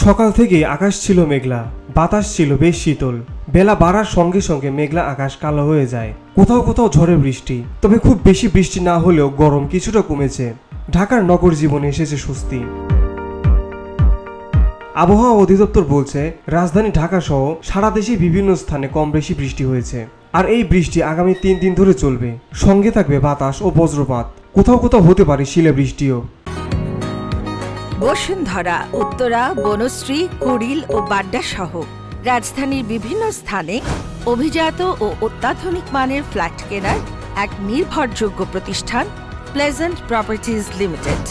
সকাল থেকেই আকাশ ছিল মেঘলা, বাতাস ছিল বেশ শীতল। বেলা বাড়ার সঙ্গে সঙ্গে মেঘলা আকাশ কালো হয়ে যায়। কোথাও কোথাও ঝড়ে বৃষ্টি, তবে খুব বেশি বৃষ্টি না হলেও গরম কিছুটা কমেছে। ঢাকার নগর জীবনে এসেছে স্বস্তি। আবহাওয়া অধিদপ্তর বলছে, রাজধানী ঢাকা সহ সারা দেশে বিভিন্ন স্থানে কম বেশি বৃষ্টি হয়েছে। আর এই বৃষ্টি আগামী 3 দিন ধরে চলবে। সঙ্গে থাকবে বাতাস ও বজ্রপাত, কোথাও কোথাও হতে পারে শিলা বৃষ্টিও। বসুন্ধরা, উত্তরা, বনশ্রী, কুড়িল ও বাড্ডা সহ রাজধানীর বিভিন্ন স্থানে অভিজাত ও অত্যাধুনিক মানের ফ্ল্যাট কেনার এক নির্ভরযোগ্য প্রতিষ্ঠান প্লেজেন্ট প্রপার্টিজ লিমিটেড।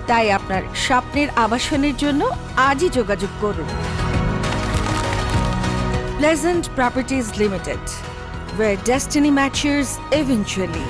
তাই আপনার স্বপ্নের আবাসনের জন্য আজই যোগাযোগ করুন। Pleasant properties limited, where destiny matches eventually।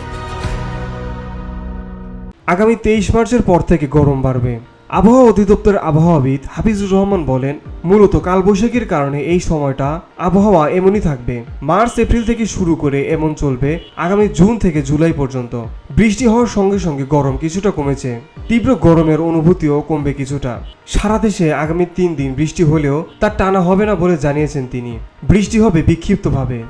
আগামী 23 মার্চের পর থেকে গরম বাড়বে। আবহাওয়া অধিদপ্তরের আবহাওয়াবিদ হাফিজুর রহমান বলেন, মূলত কালবৈশাখীর কারণে এই সময়টা আবহাওয়া এমনই থাকবে। মার্চ এপ্রিল থেকে শুরু করে এমন চলবে আগামী জুন থেকে জুলাই পর্যন্ত। বৃষ্টি হওয়ার সঙ্গে সঙ্গে গরম কিছুটা কমেছে। তীব্র গরমের অনুভূতিও কমবে কিছুটা। সারা দেশে আগামী 3 দিন বৃষ্টি হলেও তা টানা হবে না বলে জানিয়েছেন তিনি। বৃষ্টি হবে বিক্ষিপ্তভাবে।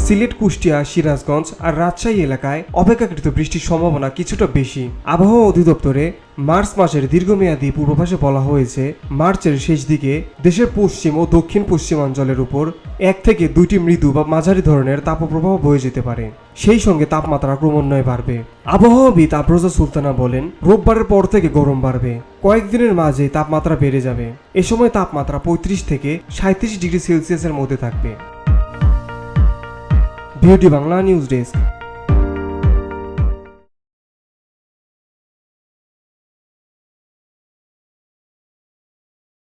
সিলেট, কুষ্টিয়া, সিরাজগঞ্জ আর রাজশাহী এলাকায় অপেক্ষাকৃত বৃষ্টির সম্ভাবনা কিছুটা বেশি। আবহাওয়া অধিদপ্তরে মার্চ মাসের দীর্ঘমেয়াদী পূর্বাভাসে বলা হয়েছে, মার্চের শেষ দিকে দেশের পশ্চিম ও দক্ষিণ পশ্চিমাঞ্চলের উপর 1 থেকে 2টি মৃদু বা মাঝারি ধরনের তাপপ্রবাহ বয়ে যেতে পারে। সেই সঙ্গে তাপমাত্রা ক্রমান্বয়ে বাড়বে। আবহাওয়াবিদ আফরোজা সুলতানা বলেন, রোববারের পর থেকে গরম বাড়বে। কয়েকদিনের মাঝে তাপমাত্রা বেড়ে যাবে। এ সময় তাপমাত্রা 35 থেকে 37 ডিগ্রি সেলসিয়াসের মধ্যে থাকবে। Beauty Bangla news desk.